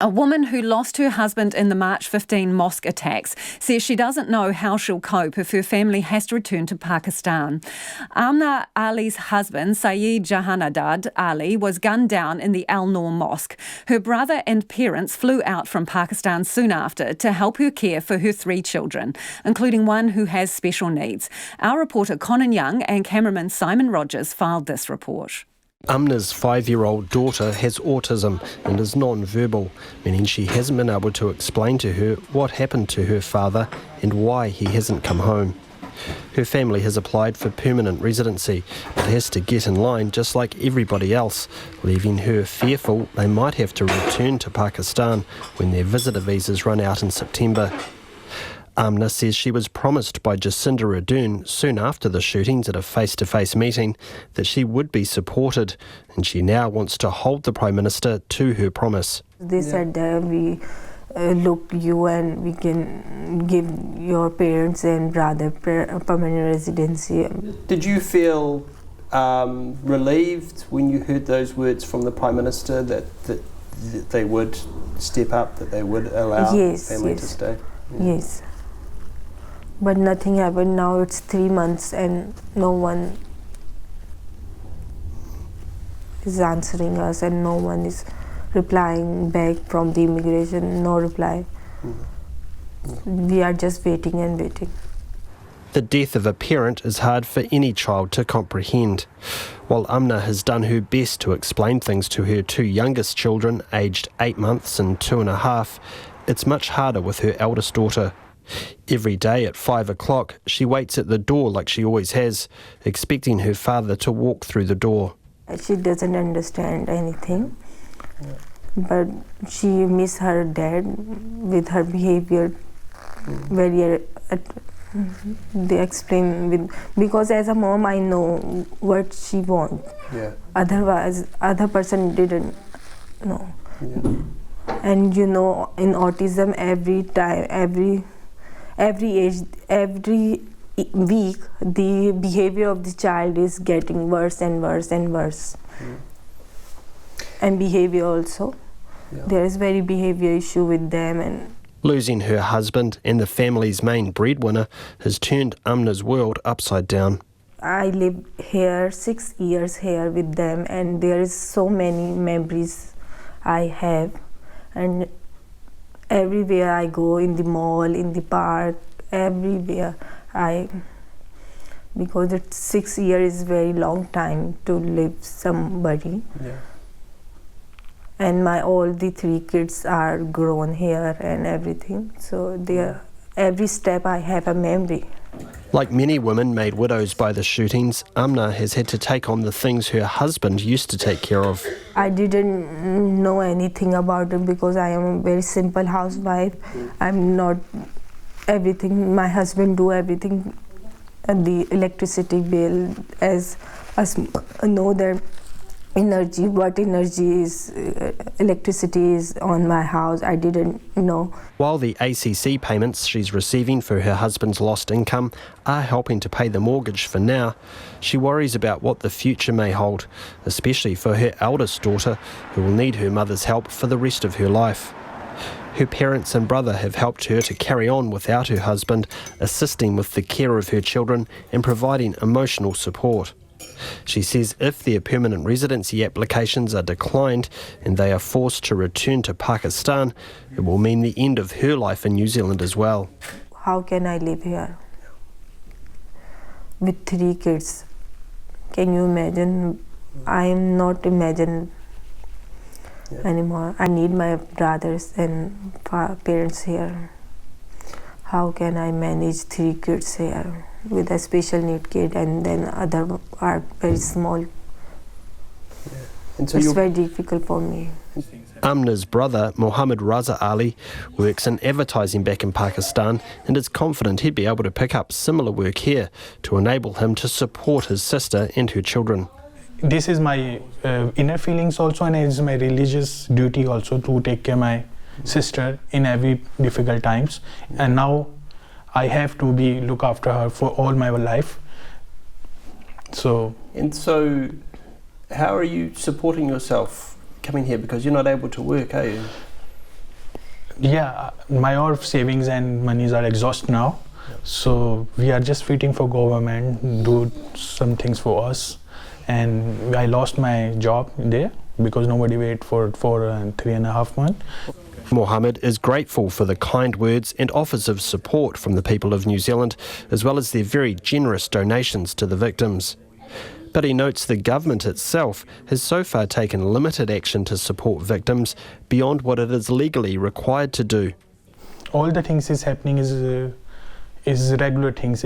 A woman who lost her husband in the March 15 mosque attacks says she doesn't know how she'll cope if her family has to return to Pakistan. Amna Ali's husband, Saeed Jahanadad Ali, was gunned down in the Al Noor Mosque. Her brother and parents flew out from Pakistan soon after to help her care for her 3 children, including one who has special needs. Our reporter Conan Young and cameraman Simon Rogers filed this report. Amna's 5-year-old daughter has autism and is non-verbal, meaning she hasn't been able to explain to her what happened to her father and why he hasn't come home. Her family has applied for permanent residency, but has to get in line just like everybody else, leaving her fearful they might have to return to Pakistan when their visitor visas run out in September. Amna says she was promised by Jacinda Ardern soon after the shootings at a face-to-face meeting that she would be supported, and she now wants to hold the Prime Minister to her promise. They said that we look you and we can give your parents and brother permanent residency. Did you feel relieved when you heard those words from the Prime Minister that they would step up, that they would allow family to stay? Yeah. Yes. But nothing happened. Now it's 3 months and no one is answering us and no one is replying back from the immigration. No reply. We are just waiting and waiting. The death of a parent is hard for any child to comprehend. While Amna has done her best to explain things to her 2 youngest children, aged 8 months and 2.5, it's much harder with her eldest daughter. Every day at 5 o'clock, she waits at the door like she always has, expecting her father to walk through the door. She doesn't understand anything, but she miss her dad with her behavior. They explain because as a mom I know what she wants. Yeah. Otherwise, other person didn't know. Yeah. And you know, in autism, every age, every week, the behavior of the child is getting worse and worse and worse. And behavior also. Yeah. There is very behavior issue with them. And losing her husband and the family's main breadwinner has turned Amna's world upside down. I live here 6 years here with them, and there is so many memories I have. And everywhere I go, in the mall, in the park, everywhere because it's 6 years is very long time to live somebody. Yeah. And all the 3 kids are grown here and everything. So every step I have a memory. Like many women made widows by the shootings, Amna has had to take on the things her husband used to take care of. I didn't know anything about it because I am a very simple housewife. I'm not everything. My husband do everything. The electricity bill, as us know that what energy is, electricity is on my house. I didn't know. While the ACC payments she's receiving for her husband's lost income are helping to pay the mortgage for now, she worries about what the future may hold, especially for her eldest daughter, who will need her mother's help for the rest of her life. Her parents and brother have helped her to carry on without her husband, assisting with the care of her children and providing emotional support. She says if their permanent residency applications are declined and they are forced to return to Pakistan, it will mean the end of her life in New Zealand as well. How can I live here with 3 kids? Can you imagine? I am not imagine anymore. I need my brothers and parents here. How can I manage 3 kids here with a special need kid and then other are very small? And so it's very difficult for me. Amna's brother, Muhammad Raza Ali, works in advertising back in Pakistan and is confident he'd be able to pick up similar work here to enable him to support his sister and her children. This is my inner feelings also, and it's my religious duty also to take care of my sister in every difficult times. And now I have to look after her for all my life. So how are you supporting yourself coming here, because you're not able to work, are you? Yeah, my all savings and monies are exhausted now. So we are just waiting for government do some things for us. And I lost my job there because nobody waited for 3.5 months. Mohammed is grateful for the kind words and offers of support from the people of New Zealand, as well as their very generous donations to the victims. But he notes the government itself has so far taken limited action to support victims beyond what it is legally required to do. All the things is happening is regular things,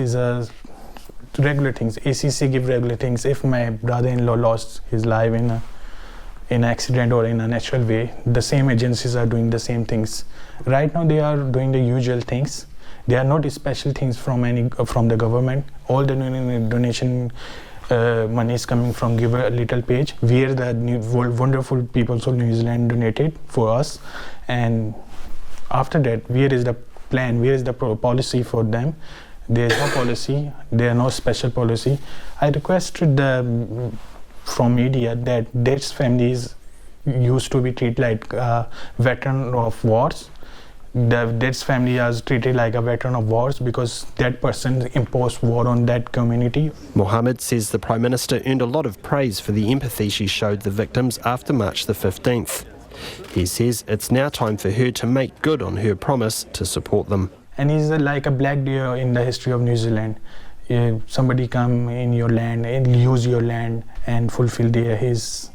regular things. ACC give regular things. If my brother-in-law lost his life in an accident or in a natural way, the same agencies are doing the same things. Right now they are doing the usual things. They are not special things from the government. All the donation money is coming from Give a Little page, where the wonderful people of New Zealand donated for us. And after that, where is the plan? Where is the policy for them? There is no policy. There is no special policy. I requested from media that Date's families used to be treated like a veteran of wars. The Date's family is treated like a veteran of wars because that person imposed war on that community. Mohammed says the Prime Minister earned a lot of praise for the empathy she showed the victims after March the 15th. He says it's now time for her to make good on her promise to support them. And he's like a black day in the history of New Zealand. Somebody come in your land and use your land and fulfill his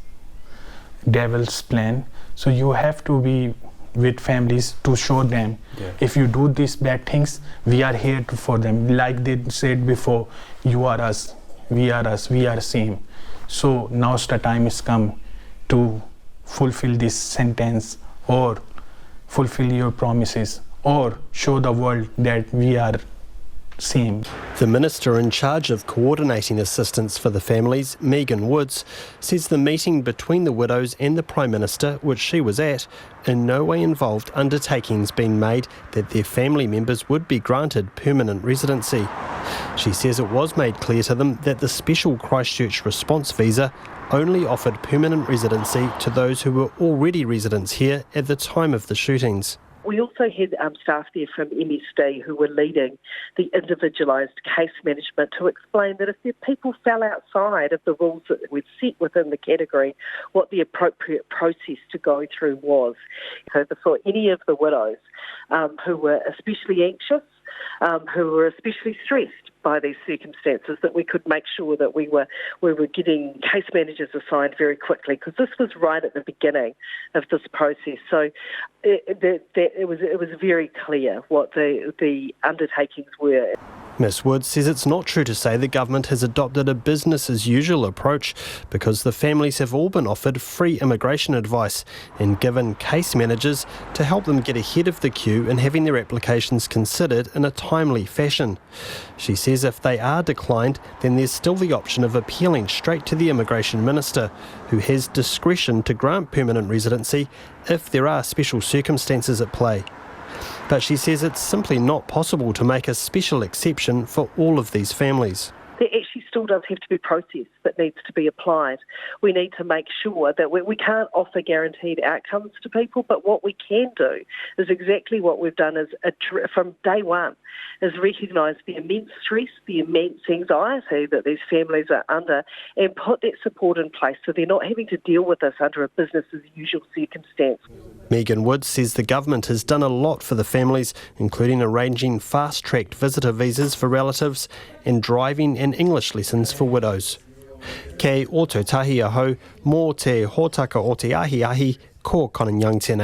devil's plan. So you have to be with families to show them, if you do these bad things, we are here for them. Like they said before, you are us, we are same. So now's the time has come to fulfill this sentence or fulfill your promises or show the world that we are same. The minister in charge of coordinating assistance for the families, Megan Woods, says the meeting between the widows and the Prime Minister, which she was at, in no way involved undertakings being made that their family members would be granted permanent residency. She says it was made clear to them that the special Christchurch response visa only offered permanent residency to those who were already residents here at the time of the shootings. We also had staff there from MSD who were leading the individualised case management to explain that if their people fell outside of the rules that were set within the category, what the appropriate process to go through was. So for any of the widows who were especially anxious, who were especially stressed by these circumstances, that we could make sure that we were getting case managers assigned very quickly, because this was right at the beginning of this process. So it was very clear what the undertakings were. Ms Woods says it's not true to say the government has adopted a business-as-usual approach, because the families have all been offered free immigration advice and given case managers to help them get ahead of the queue in having their applications considered in a timely fashion. She says if they are declined, then there's still the option of appealing straight to the Immigration Minister, who has discretion to grant permanent residency if there are special circumstances at play. But she says it's simply not possible to make a special exception for all of these families. There actually still does have to be process that needs to be applied. We need to make sure that we can't offer guaranteed outcomes to people, but what we can do is exactly what we've done is from day one, is recognise the immense stress, the immense anxiety that these families are under, and put that support in place so they're not having to deal with this under a business-as-usual circumstance. Megan Woods says the government has done a lot for the families, including arranging fast-tracked visitor visas for relatives and driving and English lessons for widows. Kei o te tahi ahau, mō te hōtaka o te ahi, ko Konanyang tēnei.